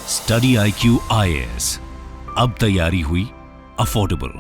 Study IQ IAS, अब तैयारी हुई अफोर्डेबल।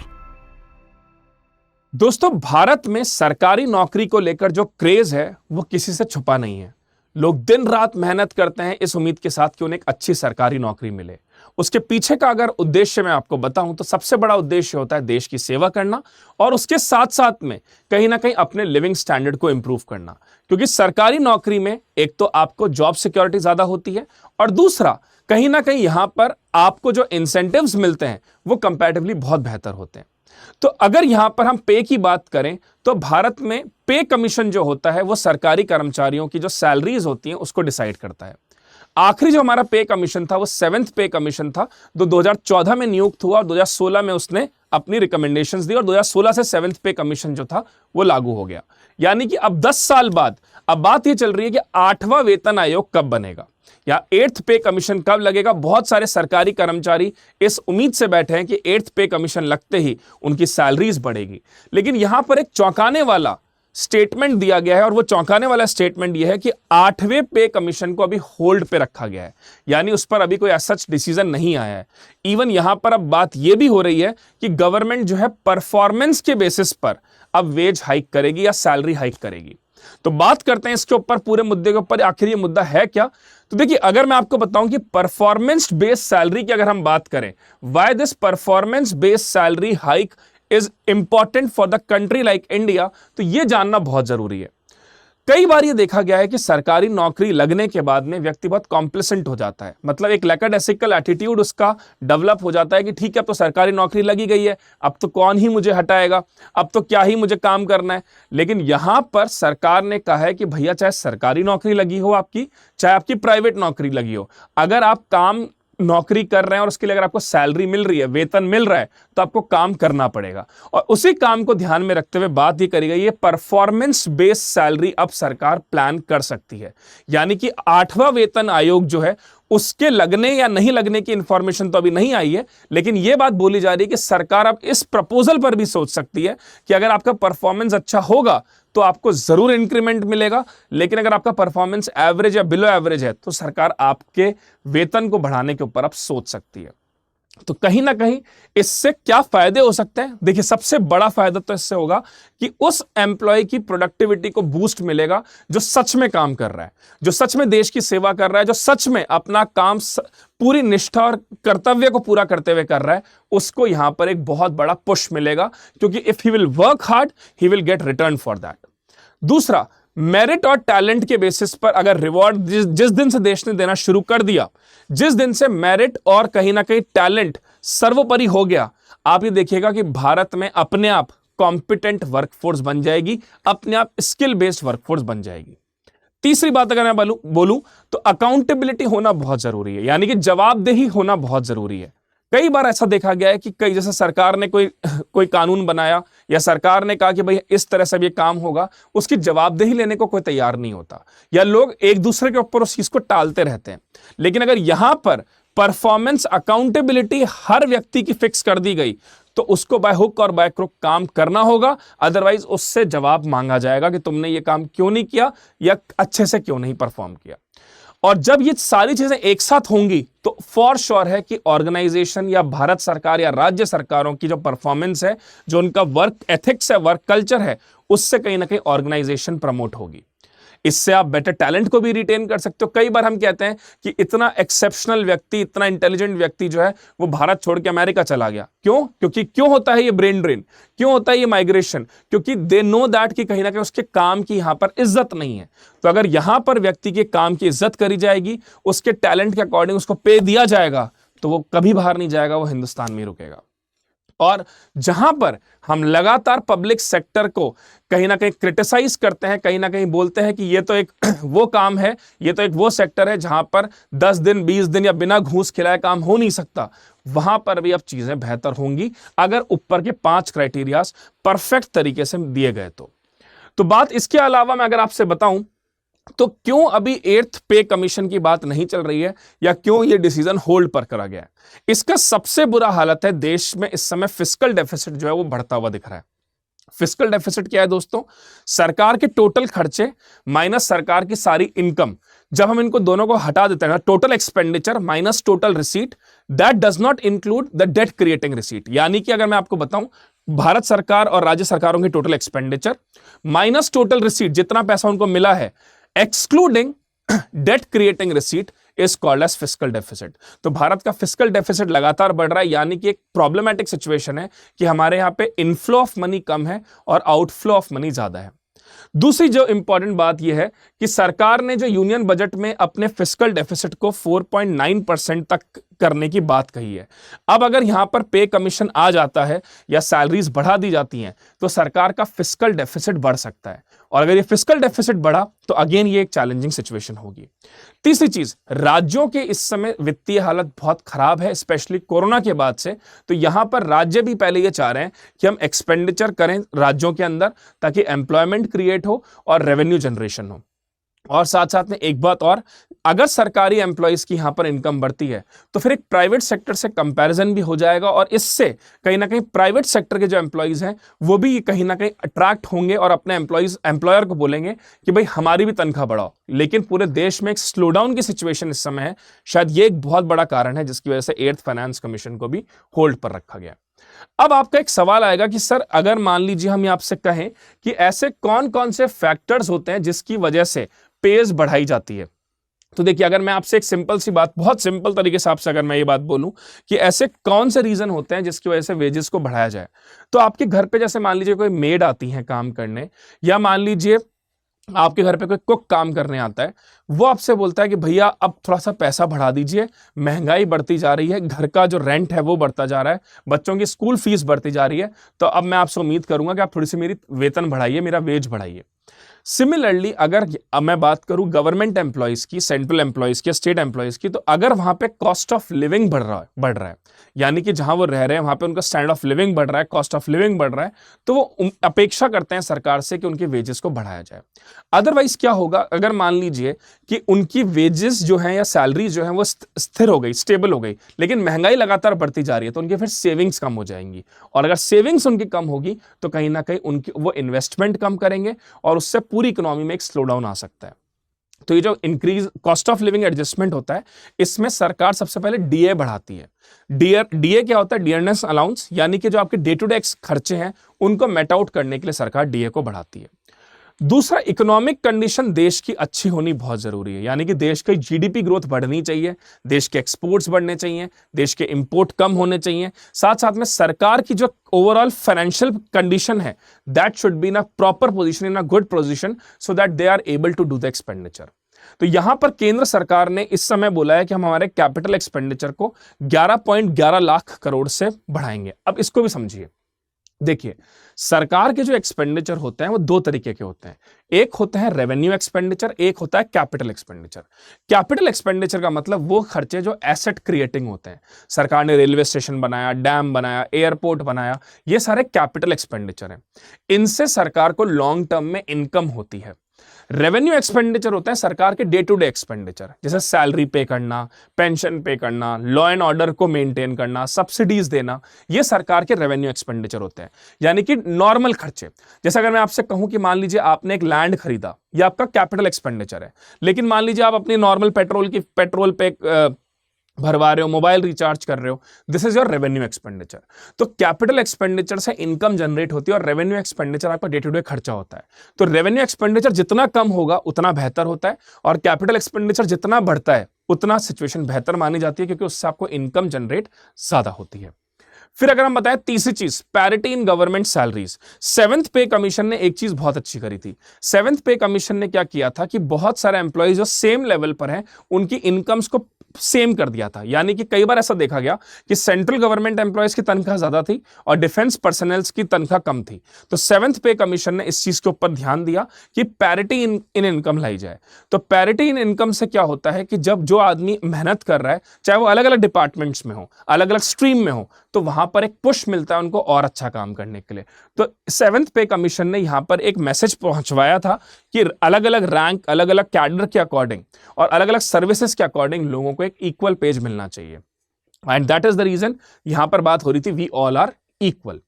दोस्तों, भारत में सरकारी नौकरी को लेकर जो क्रेज है वो किसी से छुपा नहीं है। लोग दिन रात मेहनत करते हैं इस उम्मीद के साथ कि उन्हें एक अच्छी सरकारी नौकरी मिले। उसके पीछे का अगर उद्देश्य मैं आपको बताऊं तो सबसे बड़ा उद्देश्य होता है देश की सेवा करना और उसके साथ साथ में कहीं ना कहीं अपने लिविंग स्टैंडर्ड को इंप्रूव करना। क्योंकि सरकारी नौकरी में एक तो आपको जॉब सिक्योरिटी ज्यादा होती है और दूसरा कहीं ना कहीं यहां पर आपको जो इंसेंटिव्स मिलते हैं वो कंपैरेटिवली बहुत बेहतर होते हैं। तो अगर यहां पर हम पे की बात करें तो भारत में पे कमीशन जो होता है वो सरकारी कर्मचारियों की जो सैलरीज होती हैं उसको डिसाइड करता है। आखिरी जो हमारा पे कमीशन था वो 7th पे कमीशन था, जो 2014 में नियुक्त हुआ और 2016 में उसने अपनी रिकमेंडेशंस दी और 2016 से 7th पे कमीशन जो था वो लागू हो गया। यानी कि अब 10 साल बाद अब बात ये चल रही है कि 8वां वेतन आयोग कब बनेगा या 8th पे कमीशन कब लगेगा। बहुत सारे सरकारी कर्मचारी इस उम्मीद से बैठे हैं कि 8th पे कमीशन लगते ही उनकी सैलरीज बढ़ेगी। लेकिन यहां पर एक चौंकाने वाला स्टेटमेंट दिया गया है और वो चौंकाने वाला स्टेटमेंट यह है कि 8वें पे कमीशन को अभी होल्ड पे रखा गया है, यानी उस पर अभी कोई सच डिसीजन नहीं आया है। इवन यहां पर अब बात यह भी हो रही है कि गवर्नमेंट जो है परफॉर्मेंस के बेसिस पर अब वेज हाइक करेगी या सैलरी हाइक करेगी। तो बात करते हैं इसके ऊपर, पूरे मुद्दे के ऊपर आखिर ये मुद्दा है क्या। तो देखिए, अगर मैं आपको बताऊं कि परफॉर्मेंस बेस्ड सैलरी की अगर हम बात करें, why this performance based salary hike is important for the country like India, तो यह जानना बहुत जरूरी है। कई बार यह देखा गया है कि सरकारी नौकरी लगने के बाद में व्यक्ति बहुत कॉम्प्लेसेंट हो जाता है, मतलब एक लैकडाइसिकल एटीट्यूड उसका डेवलप हो जाता है कि ठीक है, अब तो सरकारी नौकरी लगी गई है, अब तो कौन ही मुझे हटाएगा, अब तो क्या ही मुझे काम करना है। लेकिन यहां पर सरकार ने कहा है कि भैया, चाहे सरकारी नौकरी लगी हो आपकी, चाहे आपकी प्राइवेट नौकरी लगी हो, अगर आप काम नौकरी कर रहे हैं और उसके लिए अगर आपको सैलरी मिल रही है, वेतन मिल रहा है, तो आपको काम करना पड़ेगा। और उसी काम को ध्यान में रखते हुए बात ये करी गई है, परफॉर्मेंस बेस्ड सैलरी अब सरकार प्लान कर सकती है। यानी कि 8वां वेतन आयोग जो है उसके लगने या नहीं लगने की इंफॉर्मेशन तो अभी नहीं आई है, लेकिन यह बात बोली जा रही है कि सरकार अब इस प्रपोजल पर भी सोच सकती है कि अगर आपका परफॉर्मेंस अच्छा होगा तो आपको जरूर इंक्रीमेंट मिलेगा, लेकिन अगर आपका परफॉर्मेंस एवरेज या बिलो एवरेज है तो सरकार आपके वेतन को बढ़ाने के ऊपर अब सोच सकती है। तो कहीं ना कहीं इससे क्या फायदे हो सकते हैं? देखिए, सबसे बड़ा फायदा तो इससे होगा कि उस एम्प्लॉय की प्रोडक्टिविटी को बूस्ट मिलेगा जो सच में काम कर रहा है, जो सच में देश की सेवा कर रहा है, जो सच में अपना काम पूरी निष्ठा और कर्तव्य को पूरा करते हुए कर रहा है। उसको यहां पर एक बहुत बड़ा पुश मिलेगा, क्योंकि if he will work hard he will get return for that. दूसरा, मेरिट और टैलेंट के बेसिस पर अगर रिवॉर्ड जिस दिन से देश ने देना शुरू कर दिया, जिस दिन से मेरिट और कहीं ना कहीं टैलेंट सर्वोपरि हो गया, आप ये देखिएगा कि भारत में अपने आप कॉम्पिटेंट वर्कफोर्स बन जाएगी, अपने आप स्किल बेस्ड वर्कफोर्स बन जाएगी। तीसरी बात अगर मैं बोलूं तो अकाउंटेबिलिटी होना बहुत जरूरी है, यानी कि जवाबदेही होना बहुत जरूरी है। कई बार ऐसा देखा गया है कि कई जैसे सरकार ने कोई कानून बनाया या सरकार ने कहा कि भाई इस तरह से ये काम होगा, उसकी जवाबदेही लेने को कोई तैयार नहीं होता या लोग एक दूसरे के ऊपर उस चीज को टालते रहते हैं। लेकिन अगर यहां पर परफॉर्मेंस अकाउंटेबिलिटी हर व्यक्ति की फिक्स कर दी गई तो उसको बाय हुक और बाय क्रुक काम करना होगा, अदरवाइज उससे जवाब मांगा जाएगा कि तुमने ये काम क्यों नहीं किया या अच्छे से क्यों नहीं परफॉर्म किया। और जब ये सारी चीजें एक साथ होंगी तो फॉर श्योर है कि ऑर्गेनाइजेशन या भारत सरकार या राज्य सरकारों की जो परफॉर्मेंस है, जो उनका वर्क एथिक्स है, वर्क कल्चर है, उससे कहीं ना कहीं ऑर्गेनाइजेशन प्रमोट होगी। इससे आप बेटर टैलेंट को भी रिटेन कर सकते हो। कई बार हम कहते हैं कि इतना एक्सेप्शनल व्यक्ति, इतना इंटेलिजेंट व्यक्ति जो है वो भारत छोड़ के अमेरिका चला गया। क्यों होता है ये ब्रेन ड्रेन, क्यों होता है ये माइग्रेशन? क्योंकि दे नो दैट कि कहीं ना कहीं उसके काम की यहां पर इज्जत नहीं है। तो अगर यहां पर व्यक्ति के काम की इज्जत करी जाएगी, उसके टैलेंट के अकॉर्डिंग उसको पे दिया जाएगा, तो वो कभी बाहर नहीं जाएगा, वो हिंदुस्तान में रुकेगा। और जहां पर हम लगातार पब्लिक सेक्टर को कहीं ना कहीं क्रिटिसाइज करते हैं, कहीं ना कहीं बोलते हैं कि ये तो एक वो काम है, ये तो एक वो सेक्टर है जहां पर 10 दिन 20 दिन या बिना घूस खिलाए काम हो नहीं सकता, वहां पर भी अब चीजें बेहतर होंगी अगर ऊपर के 5 क्राइटेरियाज परफेक्ट तरीके से दिए गए तो बात इसके अलावा मैं अगर आपसे बताऊं तो क्यों अभी 8th पे कमीशन की बात नहीं चल रही है या क्यों यह डिसीजन होल्ड पर करा गया है? इसका सबसे बुरा हालत है, देश में इस समय फिस्कल डेफिसिट जो है वो बढ़ता हुआ दिख रहा है। फिस्कल डेफिसिट क्या है दोस्तों? सरकार के टोटल खर्चे माइनस सरकार की सारी इनकम, जब हम इनको दोनों को हटा देते हैं, total expenditure minus total receipt, that does not include the debt creating receipt. यानी कि अगर मैं आपको बताऊं, भारत सरकार और राज्य सरकारों की total expenditure minus total receipt, जितना पैसा उनको मिला है, excluding debt creating receipt, is called as fiscal deficit. तो भारत का फिस्कल डेफिसिट लगातार बढ़ रहा है, यानी कि एक प्रॉब्लमेटिक सिचुएशन है कि हमारे यहां पे इनफ्लो ऑफ मनी कम है और आउटफ्लो ऑफ मनी ज्यादा है। दूसरी जो इंपॉर्टेंट बात यह है कि सरकार ने जो यूनियन बजट में अपने फिस्कल डेफिसिट को 4.9% तक करने की बात कही है। अब अगर यहां पर पे कमीशन आ जाता है या सैलरीज बढ़ा दी जाती हैं, तो सरकार का फिस्कल डेफिसिट बढ़ सकता है, और अगर ये फिस्कल डेफिसिट बढ़ा तो अगेन ये एक चैलेंजिंग सिचुएशन होगी। तीसरी चीज, राज्यों के इस समय वित्तीय हालत बहुत खराब है, स्पेशली कोरोना के बाद से। तो यहां पर राज्य भी पहले ये चाह रहे हैं कि हम एक्सपेंडिचर करें राज्यों के अंदर, ताकि एम्प्लॉयमेंट क्रिएट हो और रेवेन्यू जनरेशन हो। और साथ साथ में एक बात और, अगर सरकारी एम्प्लॉइज की यहां पर इनकम बढ़ती है तो फिर एक प्राइवेट सेक्टर से कंपैरिजन भी हो जाएगा, और इससे कहीं ना कहीं प्राइवेट सेक्टर के जो एम्प्लॉइज हैं वो भी कहीं ना कहीं अट्रैक्ट होंगे और अपने एम्प्लॉयर को बोलेंगे कि भाई हमारी भी तनख्वाह बढ़ाओ। लेकिन पूरे देश में एक स्लोडाउन की सिचुएशन इस समय है, शायद ये एक बहुत बड़ा कारण है जिसकी वजह से 8th फाइनेंस कमीशन को भी होल्ड पर रखा गया। अब आपका एक सवाल आएगा कि सर, अगर मान लीजिए हम आपसे कहें कि ऐसे कौन कौन से फैक्टर्स होते हैं जिसकी वजह से पेज बढ़ाई जाती है, तो देखिए, अगर मैं आपसे एक सिंपल सी बात, बहुत सिंपल तरीके से आपसे अगर मैं ये बात बोलूं कि ऐसे कौन से रीजन होते हैं जिसकी वजह से वेजेस को बढ़ाया जाए, तो आपके घर पे जैसे मान लीजिए कोई मेड आती है काम करने, या मान लीजिए आपके घर पे कोई कुक काम करने आता है, वो आपसे बोलता है कि भैया अब थोड़ा सा पैसा बढ़ा दीजिए, महंगाई बढ़ती जा रही है, घर का जो रेंट है वो बढ़ता जा रहा है, बच्चों की स्कूल फीस बढ़ती जा रही है, तो अब मैं आपसे उम्मीद करूंगा कि आप थोड़ी सी मेरी वेतन बढ़ाइए, मेरा वेज बढ़ाइए। सिमिलरली अगर अब मैं बात करूं गवर्नमेंट एम्प्लॉइज की, सेंट्रल एम्प्लॉइज की, स्टेट एम्प्लॉइज की, तो अगर वहां पे कॉस्ट ऑफ लिविंग बढ़ रहा है, यानी कि जहां वो रह रहे हैं वहां पे उनका स्टैंडर्ड ऑफ लिविंग बढ़ रहा है, कॉस्ट ऑफ लिविंग बढ़ रहा है, तो वो अपेक्षा करते हैं सरकार से कि उनके वेजेस को बढ़ाया जाए। अदरवाइज क्या होगा, अगर मान लीजिए कि उनकी वेजेस जो है या सैलरी जो है वो स्थिर हो गई, स्टेबल हो गई, लेकिन महंगाई लगातार बढ़ती जा रही है, तो उनकी फिर सेविंग्स कम हो जाएंगी, और अगर सेविंग्स उनकी कम होगी तो कहीं ना कहीं उनकी वो इन्वेस्टमेंट कम करेंगे, और उससे पूरी इकोनॉमी में एक स्लोडाउन आ सकता है। तो ये जो increase cost of living adjustment होता है, इसमें सरकार सबसे पहले डीए बढ़ाती है। डीए क्या होता है? डियरनेस अलाउंस, यानी कि जो आपके डे टू डे खर्चे हैं उनको मेट आउट करने के लिए सरकार डीए को बढ़ाती है। दूसरा, इकोनॉमिक कंडीशन देश की अच्छी होनी बहुत जरूरी है, यानी कि देश की जीडीपी ग्रोथ बढ़नी चाहिए, देश के एक्सपोर्ट्स बढ़ने चाहिए, देश के इंपोर्ट कम होने चाहिए, साथ साथ में सरकार की जो ओवरऑल फाइनेंशियल कंडीशन है that should be in a proper position, in a good position, so that they are able to do the expenditure. तो यहां पर केंद्र सरकार ने इस समय बोला है कि हम हमारे कैपिटल एक्सपेंडिचर को 11.11 लाख करोड़ से बढ़ाएंगे। अब इसको भी समझिए, देखिए, सरकार के जो एक्सपेंडिचर होते हैं वो दो तरीके के होते हैं, एक होता है रेवेन्यू एक्सपेंडिचर, एक होता है कैपिटल एक्सपेंडिचर। कैपिटल एक्सपेंडिचर का मतलब वो खर्चे जो एसेट क्रिएटिंग होते हैं, सरकार ने रेलवे स्टेशन बनाया, डैम बनाया, एयरपोर्ट बनाया, ये सारे कैपिटल एक्सपेंडिचर हैं, इनसे सरकार को लॉन्ग टर्म में इनकम होती है। रेवेन्यू एक्सपेंडिचर होता है सरकार के डे टू डे एक्सपेंडिचर, जैसे सैलरी पे करना, पेंशन पे करना, लॉ एंड ऑर्डर को मेंटेन करना, सब्सिडीज देना, ये सरकार के रेवेन्यू एक्सपेंडिचर होते हैं, यानी कि नॉर्मल खर्चे। जैसे अगर मैं आपसे कहूं कि मान लीजिए आपने एक लैंड खरीदा, ये आपका कैपिटल एक्सपेंडिचर है, लेकिन मान लीजिए आप अपनी नॉर्मल पेट्रोल पे भरवा रहे हो, मोबाइल रिचार्ज कर रहे हो, this is your revenue expenditure. तो कैपिटल एक्सपेंडिचर से इनकम जनरेट होती है और रेवेन्यू एक्सपेंडिचर आपका डे टू डे खर्चा होता है। तो रेवेन्यू एक्सपेंडिचर जितना कम होगा उतना बेहतर होता है, और कैपिटल एक्सपेंडिचर जितना बढ़ता है उतना सिचुएशन बेहतर मानी जाती है, क्योंकि उससे आपको इनकम जनरेट ज्यादा होती है। फिर अगर हम बताएं तीसरी चीज, parity in government salaries. 7th पे कमीशन ने एक चीज बहुत अच्छी करी थी। 7th पे कमीशन ने क्या किया था कि बहुत सारे एम्प्लॉयज जो सेम लेवल पर हैं उनकी इनकम्स को सेम कर दिया था, यानी कि कई बार ऐसा देखा गया कि सेंट्रल गवर्नमेंट एम्प्लॉयज की तनख्वाह ज्यादा थी और डिफेंस पर्सनल्स की तनख्वाह कम थी। तो 7th पे कमीशन ने इस चीज के ऊपर ध्यान दिया कि पैरिटी इन इनकम लाई जाए। तो पैरिटी इन इनकम से क्या होता है कि जब जो आदमी मेहनत कर रहा है, चाहे वो अलग अलग डिपार्टमेंट्स में हो, अलग अलग स्ट्रीम में हो, तो वहां पर एक पुश मिलता है उनको और अच्छा काम करने के लिए। तो 7th पे कमीशन ने यहां पर एक मैसेज पहुंचवाया था कि अलग अलग रैंक, अलग अलग कैडर के अकॉर्डिंग और अलग अलग सर्विसेज के अकॉर्डिंग लोगों को एक इक्वल पेज मिलना चाहिए, and that is the reason यहां पर बात हो रही थी वी ऑल आर इक्वल।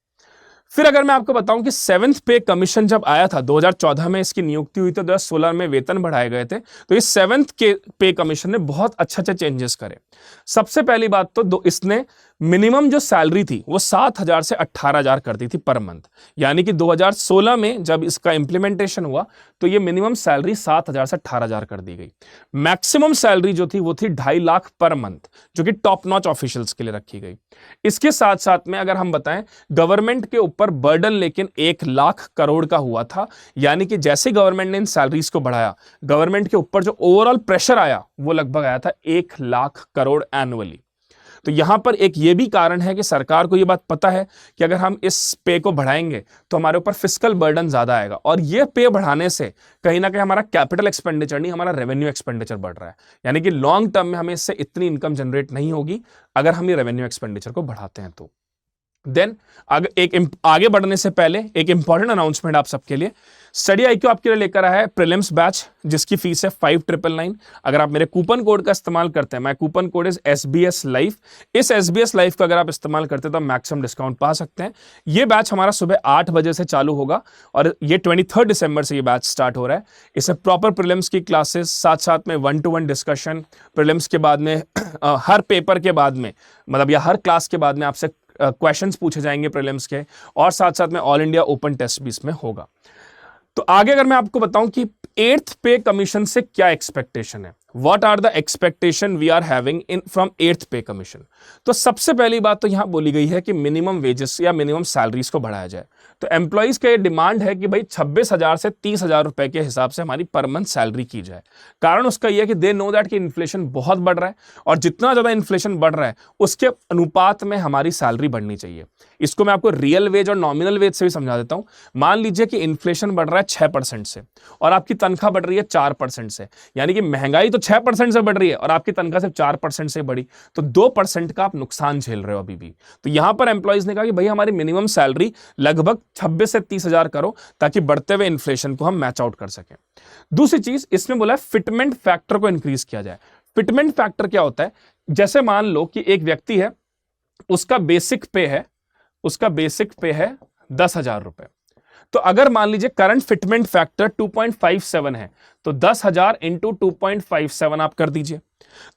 फिर अगर मैं आपको बताऊं कि 7th पे कमीशन जब आया था 2014 में इसकी नियुक्ति हुई तो 2016 में वेतन बढ़ाए गए थे, तो इस 7th के पे कमीशन ने बहुत अच्छे चेंजेस करे। सबसे पहली बात तो इसने मिनिमम जो सैलरी थी वो 7,000 से 18,000 कर दी थी पर मंथ, यानी कि 2016 में जब इसका इंप्लीमेंटेशन हुआ तो ये मिनिमम सैलरी 7,000 से 18,000 कर दी गई। मैक्सिमम सैलरी जो थी वो थी 2.5 लाख पर मंथ, जो कि टॉप नॉच ऑफिशियल्स के लिए रखी गई। इसके साथ साथ में अगर हम बताएं, गवर्नमेंट के ऊपर बर्डन लेकिन 1 लाख करोड़ का हुआ था, यानी कि जैसे गवर्नमेंट ने इन सैलरीज को बढ़ाया, गवर्नमेंट के ऊपर जो ओवरऑल प्रेशर आया वो लगभग आया था 1 लाख करोड़ एनुअली। तो यहां पर एक ये भी कारण है कि सरकार को ये बात पता है कि अगर हम इस पे को बढ़ाएंगे तो हमारे ऊपर फिस्कल बर्डन ज्यादा आएगा, और ये पे बढ़ाने से कहीं ना कहीं हमारा कैपिटल एक्सपेंडिचर नहीं, हमारा रेवेन्यू एक्सपेंडिचर बढ़ रहा है, यानी कि लॉन्ग टर्म में हमें इससे इतनी इनकम जनरेट नहीं होगी अगर हम ये रेवेन्यू एक्सपेंडिचर को बढ़ाते हैं तो। देन आगे बढ़ने से पहले एक इंपॉर्टेंट अनाउंसमेंट आप सबके लिए, स्टडी आईक्यू आपके लिए लेकर आया है प्रीलिम्स बैच, जिसकी फीस है 5,999। अगर आप मेरे कूपन कोड का इस्तेमाल करते हैं, my coupon code is SBS Life, इस SBS Life का अगर आप इस्तेमाल करते हैं तो मैक्सिमम डिस्काउंट पा सकते हैं। ये बैच हमारा सुबह 8 बजे से चालू होगा और ये 23 दिसंबर से ये बैच स्टार्ट हो रहा है। इसमें प्रॉपर प्रीलिम्स की क्लासेस, साथ साथ में 1-to-1 डिस्कशन, प्रीलिम्स के बाद में हर पेपर के बाद में, मतलब या हर क्लास के बाद में आपसे क्वेश्चंस पूछे जाएंगे प्रीलिम्स के, और साथ साथ में ऑल इंडिया ओपन टेस्ट भी इसमें होगा। तो आगे अगर मैं आपको बताऊं कि 8th पे कमीशन से क्या एक्सपेक्टेशन है, what are the expectation we are having in from 8th pay commission, तो सबसे पहली बात तो यहां बोली गई है कि मिनिमम वेजेस या मिनिमम सैलरीज को बढ़ाया जाए। तो एम्प्लॉइज का ये डिमांड है कि भाई 26,000 से 30,000 रुपए के हिसाब से हमारी पर मंथ सैलरी की जाए। कारण उसका यह है कि दे नो दैट कि इन्फ्लेशन बहुत बढ़ रहा है, और जितना ज्यादा इन्फ्लेशन बढ़ रहा है उसके अनुपात में हमारी सैलरी बढ़नी चाहिए। इसको मैं आपको रियल वेज और नॉमिनल वेज से भी समझा देता हूं। मान लीजिए कि इन्फ्लेशन बढ़ रहा है 6% से और आपकी तनख्वाह बढ़ रही है 4% से, यानी कि महंगाई तो 6% से बढ़ रही है और आपकी तनख्वाह सिर्फ 4% से बढ़ी, तो 2% का आप नुकसान झेल रहे हो अभी भी। तो यहां पर एम्प्लॉइज ने कहा कि भाई हमारी मिनिमम सैलरी लगभग 26 से 30,000 करो, ताकि बढ़ते हुए इन्फ्लेशन को हम मैच आउट कर सकें। दूसरी चीज इसमें बोला है फिटमेंट फैक्टर को इंक्रीज किया जाए। फिटमेंट फैक्टर क्या होता है, जैसे मान लो कि एक व्यक्ति है, उसका बेसिक पे है 10,000 रुपए, तो अगर मान लीजिए करंट फिटमेंट फैक्टर 2.57 है, तो 10,000 इंटू 2.57 आप कर दीजिए।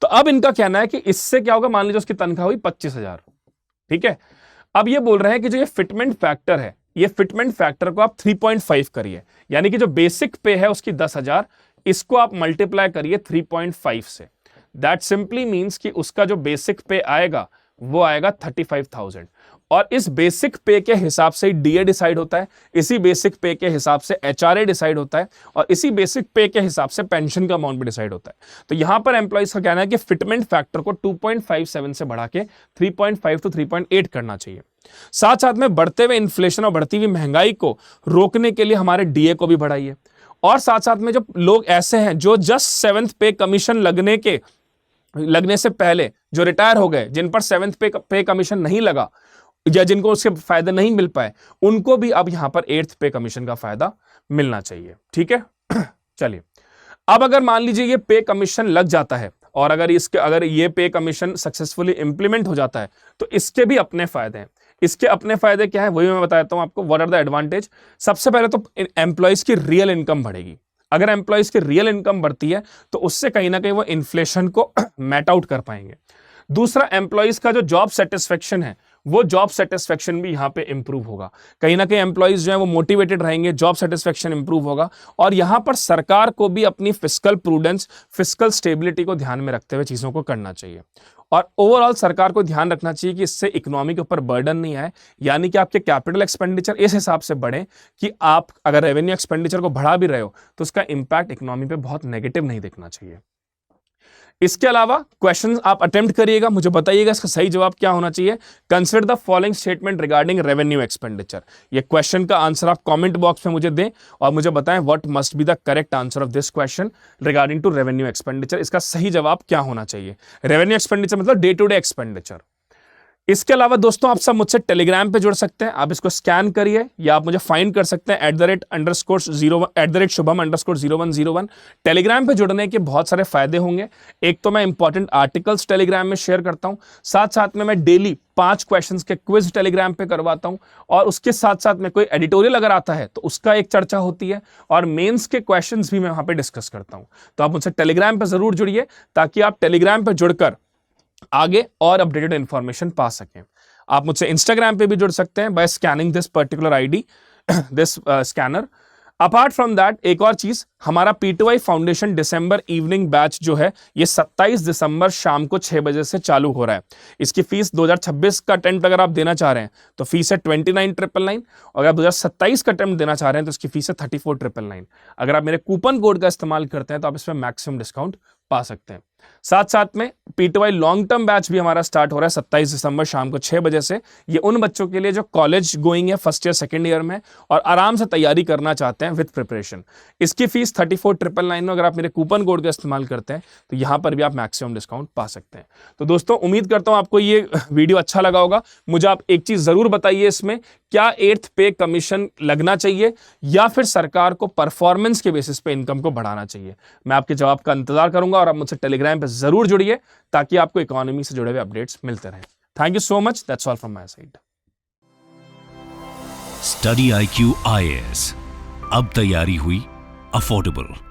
तो अब इनका कहना है कि इससे क्या होगा, मान लीजिए उसकी तनख्वाह हुई 25,000, ठीक है। अब ये बोल रहे हैं कि जो ये फिटमेंट फैक्टर है, ये फिटमेंट फैक्टर को आप 3.5 करिए, यानी कि जो बेसिक पे है उसकी 10,000, इसको आप मल्टीप्लाई करिए 3.5 से। दैट सिंपली मीन्स कि उसका जो बेसिक पे आएगा वो आएगा 35,000, और इस बेसिक पे के हिसाब से डीए डिसाइड होता है, इसी बेसिक पे के हिसाब से एचआरए डिसाइड होता है, और इसी बेसिक पे के हिसाब से पेंशन का अमाउंट भी डिसाइड होता है। तो यहां पर एम्प्लॉइज का कहना है कि फिटमेंट फैक्टर को 2.57 से बढ़ा के 3.5 to 3.8 करना चाहिए। साथ साथ में बढ़ते हुए इन्फ्लेशन और बढ़ती हुई महंगाई को रोकने के लिए हमारे डीए को भी बढ़ाइए, और साथ साथ में जो लोग ऐसे हैं जो जस्ट 7th पे कमीशन लगने से पहले जो रिटायर हो गए, जिन पर 7th पे कमीशन नहीं लगा या जिनको उसके फायदे नहीं मिल पाए, उनको भी अब यहां पर 8th पे कमीशन का फायदा मिलना चाहिए, ठीक है। चलिए, अब अगर मान लीजिए ये पे कमीशन लग जाता है और अगर ये पे कमीशन सक्सेसफुली इंप्लीमेंट हो जाता है, तो इसके भी अपने फायदे हैं। इसके अपने फायदे क्या है वही मैं बताता हूं आपको। What are the advantage? सबसे पहले तो एम्प्लॉइज की रियल इनकम बढ़ेगी। अगर एम्प्लॉइज की रियल इनकम बढ़ती है तो उससे कहीं ना कहीं वो इन्फ्लेशन को मैट आउट कर पाएंगे। दूसरा, एम्प्लॉइज का जो जॉब सेटिस्फेक्शन है, वो जॉब सेटिस्फेक्शन भी यहां पे इंप्रूव होगा। कहीं ना कहीं एम्प्लॉइज जो है वो मोटिवेटेड रहेंगे, जॉब सेटिस्फेक्शन इंप्रूव होगा, और यहां पर सरकार को भी अपनी फिस्कल प्रूडेंस, फिस्कल स्टेबिलिटी को ध्यान में रखते हुए चीजों को करना चाहिए। और ओवरऑल सरकार को ध्यान रखना चाहिए कि इससे इकोनॉमी के ऊपर बर्डन नहीं आए, यानी कि आपके कैपिटल एक्सपेंडिचर इस हिसाब से बढ़े कि आप अगर रेवेन्यू एक्सपेंडिचर को बढ़ा भी रहे हो तो उसका इंपैक्ट इकोनॉमी पे बहुत नेगेटिव नहीं दिखना चाहिए। इसके अलावा क्वेश्चन आप अटेम्प्ट करिएगा, मुझे बताइएगा इसका सही जवाब क्या होना चाहिए। Consider the following statement regarding revenue expenditure. ये क्वेश्चन का आंसर आप कमेंट बॉक्स में मुझे दें और मुझे बताएं what must be the correct answer of this question regarding to revenue expenditure. इसका सही जवाब क्या होना चाहिए? रेवेन्यू एक्सपेंडिचर मतलब डे टू डे एक्सपेंडिचर। इसके अलावा दोस्तों आप सब मुझसे टेलीग्राम पे जुड़ सकते हैं। आप इसको स्कैन करिए या आप मुझे फाइंड कर सकते हैं @shubham_0101। टेलीग्राम पे जुड़ने के बहुत सारे फायदे होंगे। एक तो मैं इंपॉर्टेंट आर्टिकल्स टेलीग्राम में शेयर करता हूं, साथ साथ में मैं डेली 5 क्वेश्चंस के क्विज टेलीग्राम पे करवाता हूं, और उसके साथ साथ में कोई एडिटोरियल अगर आता है तो उसका एक चर्चा होती है, और मेंस के क्वेश्चंस भी मैं वहां पे डिस्कस करता हूं। तो आप मुझसे टेलीग्राम पे जरूर जुड़िए ताकि आप टेलीग्राम पे जुड़कर आगे और अपडेटेड इंफॉर्मेशन पा सकें। आप मुझसे इंस्टाग्राम पे भी जुड़ सकते हैं by scanning this particular ID, this scanner. Apart from that एक और चीज, हमारा P2I फाउंडेशन दिसंबर इवनिंग बैच जो है ये 27 दिसंबर शाम को 6 बजे से चालू हो रहा है। इसकी फीस 2026 का अटेम्प्ट अगर आप देना चाह रहे हैं तो फीस है 29,999, और अगर 2027 का अटेम्प्ट देना चाह रहे हैं तो इसकी फीस है 34,999। अगर आप मेरे कूपन कोड का इस्तेमाल करते हैं तो आप इसमें मैक्सिमम डिस्काउंट पा सकते हैं। साथ साथ में P2I लॉन्ग टर्म बैच भी हमारा स्टार्ट हो रहा है 27 दिसंबर शाम को 6 बजे से। ये उन बच्चों के लिए जो कॉलेज गोइंग है, फर्स्ट ईयर सेकंड ईयर में, और आराम से तैयारी करना चाहते हैं विद प्रिपरेशन। इसकी फीस 34,999 में, अगर आप मेरे कूपन कोड का इस्तेमाल करते हैं तो यहां पर भी आप मैक्सिमम डिस्काउंट पा सकते हैं। तो दोस्तों उम्मीद करता हूं आपको ये वीडियो अच्छा लगा होगा। मुझे आप एक चीज जरूर बताइए, इसमें क्या 8th पे कमीशन लगना चाहिए या फिर सरकार को परफॉर्मेंस के बेसिस पे इनकम को बढ़ाना चाहिए। मैं आपके जवाब का इंतजार करूंगा, और आप मुझसे टेलीग्राम पे जरूर जुड़िए ताकि आपको इकोनॉमी से जुड़े हुए अपडेट्स मिलते रहें। Thank you so much, that's all from my side. Study IQ IAS, अब तैयारी हुई अफोर्डेबल।